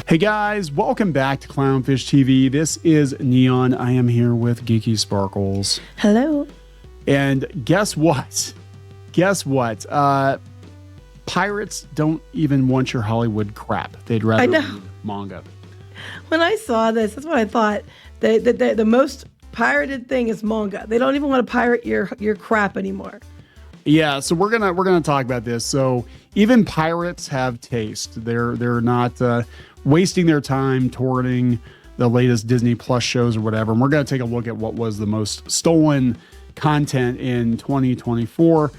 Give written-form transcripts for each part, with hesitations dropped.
Hey guys, welcome back to Clownfish TV. This is Kneon. I am here with Geeky Sparkles. Hello. And guess what? Pirates don't even want your Hollywood crap. They'd rather read manga. When I saw this, that's what I thought. The most pirated thing is manga. They don't even want to pirate your crap anymore. Yeah, so we're gonna talk about this. So even pirates have taste. They're not wasting their time torrenting the latest Disney Plus shows or whatever. And we're gonna take a look at what was the most stolen content in 2024.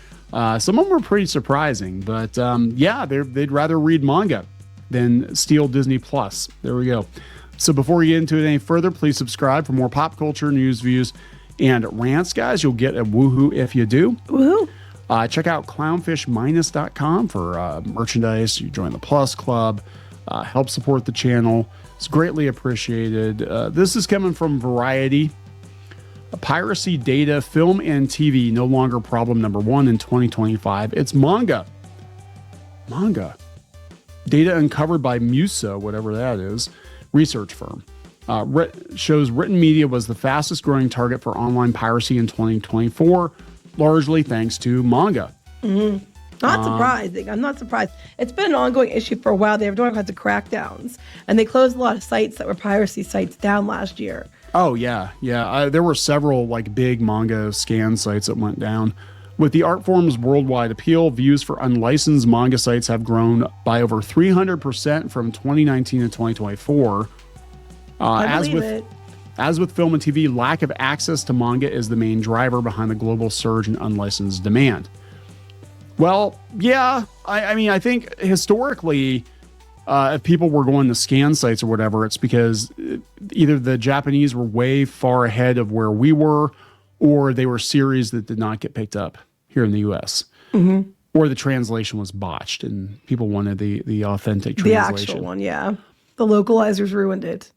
Some of them were pretty surprising, but yeah, they'd rather read manga than steal Disney Plus. There we go. So before we get into it any further, please subscribe for more pop culture news, views, and rants, guys. You'll get a woohoo if you do. Woohoo! Check out clownfishminus.com for merchandise. You join the Plus Club, help support the channel. It's greatly appreciated. This is coming from Variety. Piracy data, film and TV, no longer problem number one in 2025. It's manga. Data uncovered by Muso, whatever that is, research firm. Shows written media was the fastest growing target for online piracy in 2024. Largely thanks to manga. Mm-hmm. Not surprising. I'm not surprised. It's been an ongoing issue for a while. They were doing all kinds of crackdowns, and they closed a lot of sites that were piracy sites down last year. Oh, yeah. There were several big manga scan sites that went down. With the art form's worldwide appeal, views for unlicensed manga sites have grown by over 300% from 2019 to 2024. As with film and TV, lack of access to manga is the main driver behind the global surge in unlicensed demand. Well, yeah, I think historically, if people were going to scan sites or whatever, it's because either the Japanese were way far ahead of where we were, or they were series that did not get picked up here in the U.S. Mm-hmm. Or the translation was botched and people wanted the authentic translation. The actual one, yeah. The localizers ruined it.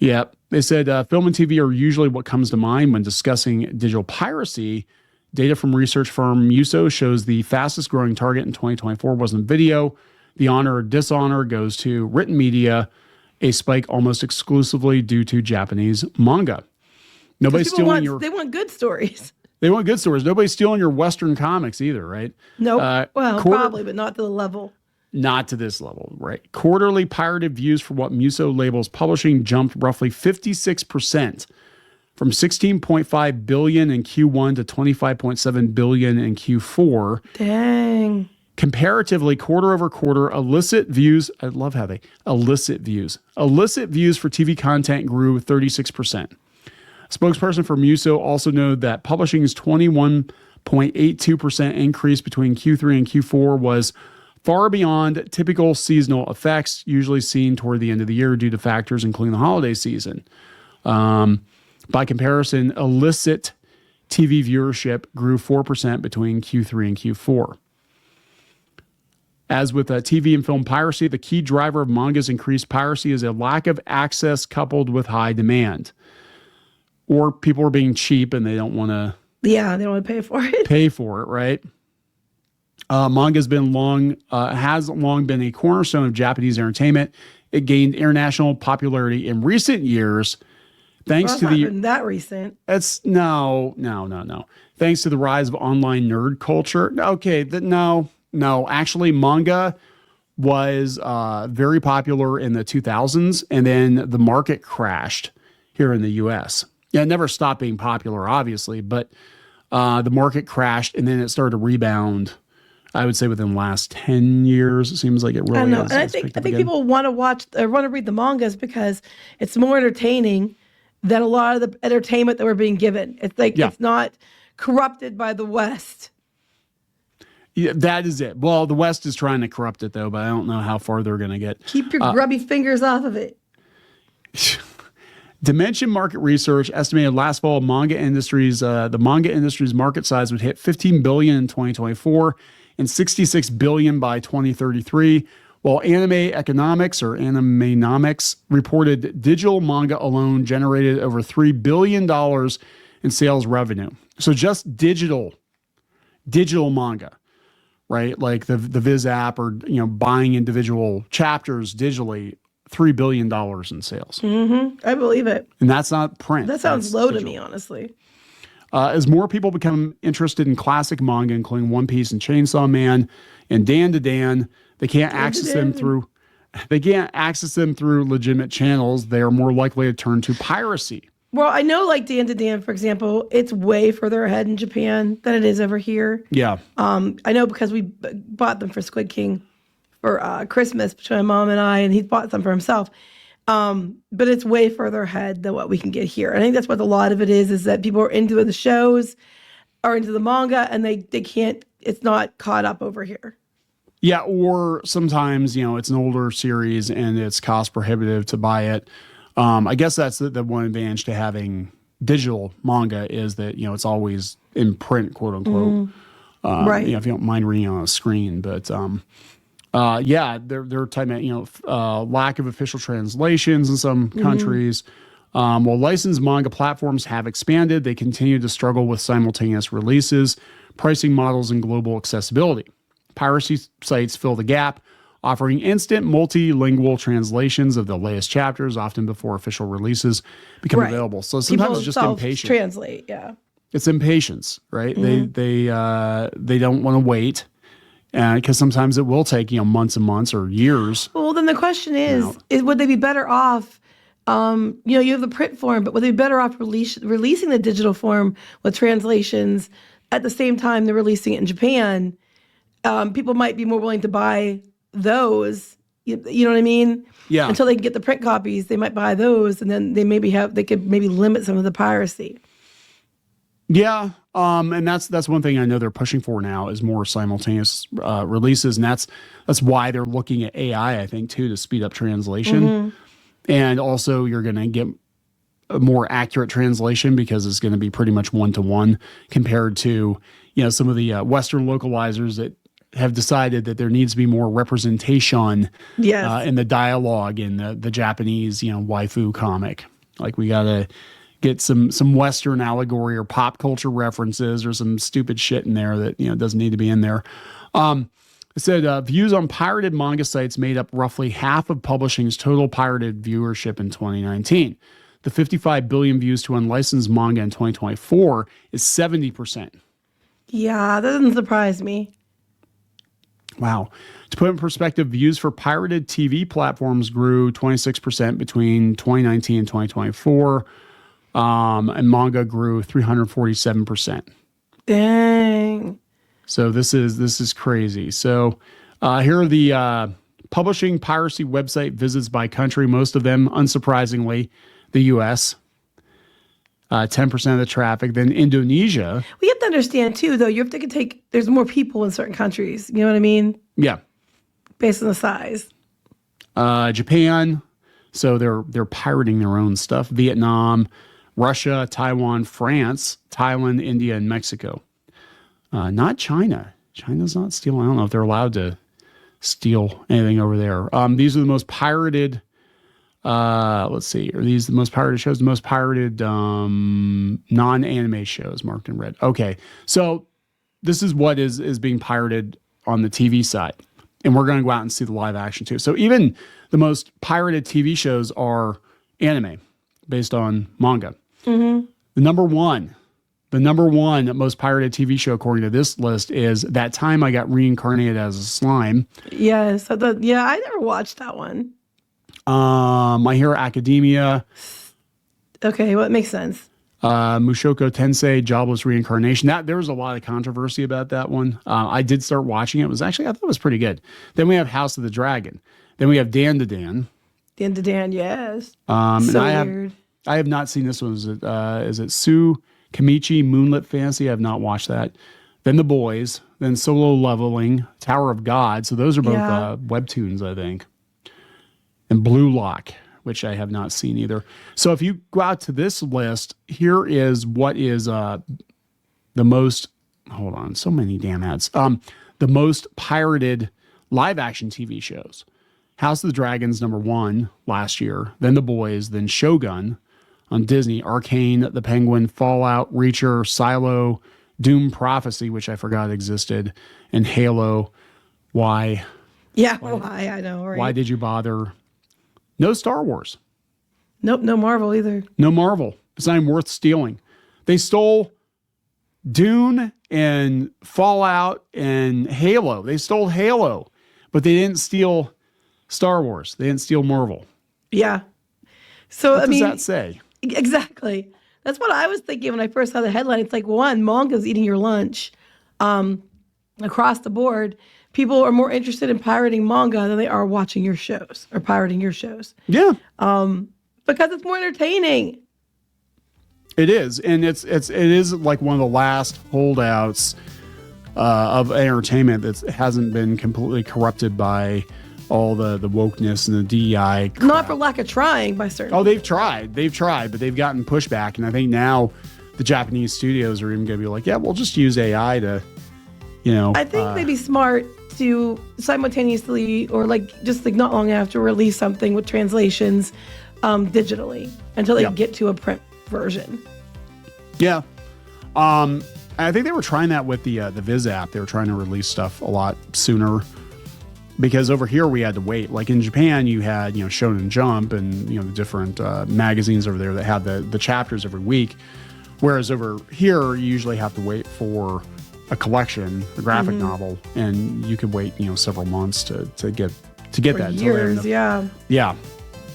Yeah, they said film and TV are usually what comes to mind when discussing digital piracy. Data from research firm Muso shows the fastest growing target in 2024 wasn't video. The honor or dishonor goes to written media, a spike almost exclusively due to Japanese manga. Nobody's stealing They want good stories. They want good stories. Nobody's stealing your Western comics either, right? No, probably, but not to the level. Not to this level, right? Quarterly pirated views for what Muso labels publishing jumped roughly 56% from 16.5 billion in Q1 to 25.7 billion in Q4. Dang. Comparatively, quarter over quarter, illicit views. I love how they illicit views. Illicit views for TV content grew 36%. Spokesperson for Muso also noted that publishing's 21.82% increase between Q3 and Q4 was far beyond typical seasonal effects usually seen toward the end of the year due to factors including the holiday season. By comparison, illicit TV viewership grew 4% between Q3 and Q4. As with TV and film piracy, the key driver of manga's increased piracy is a lack of access coupled with high demand. Or people are being cheap and they don't want to... Yeah, they don't want to pay for it. Pay for it, right? Manga has long been a cornerstone of Japanese entertainment. It gained international popularity in recent years, thanks to the that recent. It's no. Thanks to the rise of online nerd culture. Okay, no. Actually, manga was very popular in the 2000s, and then the market crashed here in the U.S. Yeah, it never stopped being popular, obviously, but the market crashed, and then it started to rebound. I would say within the last 10 years, it seems like it really. I know, and I think people want to watch or want to read the mangas because it's more entertaining than a lot of the entertainment that we're being given. It's It's not corrupted by the West. Yeah, that is it. Well, the West is trying to corrupt it though, but I don't know how far they're going to get. Keep your grubby fingers off of it. Dimension Market Research estimated last fall the manga industry's market size would hit $15 billion in 2024 and $66 billion by 2033, while Anime Economics or Animenomics reported digital manga alone generated over $3 billion in sales revenue. So just digital manga, right? Like the Viz app or buying individual chapters digitally $3 billion in sales. I believe it. And that's not print. That sounds low to me, honestly. As more people become interested in classic manga, including One Piece and Chainsaw Man and Dan to Dan, they can't access them through legitimate channels. They are more likely to turn to piracy. Well, I know, like Dan to Dan, for example, it's way further ahead in Japan than it is over here. Yeah. I know because we bought them for Squid King for Christmas between my mom and I, and he bought some for himself. But it's way further ahead than what we can get here. I think that's what a lot of it is that people are into the shows, are into the manga, and they can't, it's not caught up over here. Yeah, or sometimes, it's an older series and it's cost prohibitive to buy it. I guess that's the one advantage to having digital manga is that, it's always in print, quote unquote. Right. If you don't mind reading on a screen. But they're talking about, lack of official translations in some countries. While licensed manga platforms have expanded, they continue to struggle with simultaneous releases, pricing models, and global accessibility. Piracy sites fill the gap, offering instant multilingual translations of the latest chapters, often before official releases become available. So sometimes it's just impatience. Translate, yeah. It's impatience, right? They don't want to wait, because sometimes it will take months and months or years. Well, then the question is would they be better off? You have the print form, but would they be better off releasing the digital form with translations at the same time they're releasing it in Japan? People might be more willing to buy those, you know what I mean? Yeah. Until they can get the print copies, they might buy those, and then they could maybe limit some of the piracy. Yeah. And that's one thing I know they're pushing for now is more simultaneous releases. And that's why they're looking at AI, I think, too, to speed up translation. And also you're going to get a more accurate translation because it's going to be pretty much one-to-one compared to, some of the Western localizers that have decided that there needs to be more representation in the dialogue in the Japanese, waifu comic. Like we got to get some Western allegory or pop culture references or some stupid shit in there that, doesn't need to be in there. It said views on pirated manga sites made up roughly half of publishing's total pirated viewership in 2019. The 55 billion views to unlicensed manga in 2024 is 70%. Yeah, that doesn't surprise me. Wow. To put in perspective, views for pirated TV platforms grew 26% between 2019 and 2024. And manga grew 347%. Dang. So this is crazy. So here are the publishing piracy website visits by country. Most of them, unsurprisingly, the U.S. 10% of the traffic. Then Indonesia. We have to understand too, though. You have to take. There's more people in certain countries. You know what I mean? Yeah. Based on the size. Japan. So they're pirating their own stuff. Vietnam, Russia, Taiwan, France, Thailand, India, and Mexico. Not China. China's not stealing. I don't know if they're allowed to steal anything over there. These are the most pirated. Let's see. Are these the most pirated shows? The most pirated non-anime shows marked in red. Okay. So this is what is being pirated on the TV side. And we're going to go out and see the live action too. So even the most pirated TV shows are anime based on manga. The number one most pirated TV show according to this list is That Time I Got Reincarnated as a Slime. Yes. I never watched that one. My Hero Academia. Okay, well, it makes sense. Mushoku Tensei, Jobless Reincarnation. There was a lot of controversy about that one. I did start watching it. I thought it was pretty good. Then we have House of the Dragon. Then we have Dan to Dan. Dan to Dan, yes. Weird. I have not seen this one. Is it Sue Kamichi Moonlit Fantasy? I have not watched that. Then The Boys. Then Solo Leveling, Tower of God. So those are both webtoons, I think. And Blue Lock, which I have not seen either. So if you go out to this list, here is what is the most, hold on, so many damn ads. The most pirated live action TV shows. House of the Dragons, number 1 last year. Then The Boys, then Shogun on Disney. Arcane, The Penguin, Fallout, Reacher, Silo, Doom Prophecy, which I forgot existed, and Halo. Why? Yeah, why? I know. Right? Why did you bother? No Star Wars. Nope, no Marvel either. No Marvel. It's not even worth stealing. They stole Dune and Fallout and Halo. They stole Halo, but they didn't steal Star Wars. They didn't steal Marvel. Yeah. So, What does that say? Exactly. That's what I was thinking when I first saw the headline. It's like, one, manga's eating your lunch. Across the board, people are more interested in pirating manga than they are watching your shows or pirating your shows. Yeah. Because it's more entertaining. It is. And it is like one of the last holdouts of entertainment that hasn't been completely corrupted by all the wokeness and the DEI crap. Not for lack of trying by certain. Oh, they've tried, but they've gotten pushback. And I think now the Japanese studios are even going to be like, yeah, we'll just use AI to, I think they'd be smart to simultaneously or just not long after release something with translations digitally until they get to a print version. Yeah. I think they were trying that with the Viz app. They were trying to release stuff a lot sooner. Because over here we had to wait. Like in Japan, you had Shonen Jump and the different magazines over there that had the chapters every week. Whereas over here, you usually have to wait for a collection, a graphic novel, and you could wait several months to get that. Years, yeah. Yeah.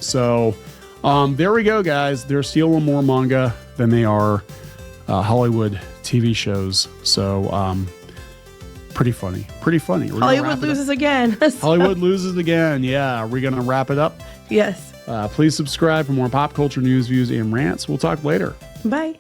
So there we go, guys. They're stealing more manga than they are Hollywood TV shows. So. Pretty funny. Hollywood loses again. Hollywood loses again. Yeah. Are we going to wrap it up? Yes. Please subscribe for more pop culture news, views, and rants. We'll talk later. Bye.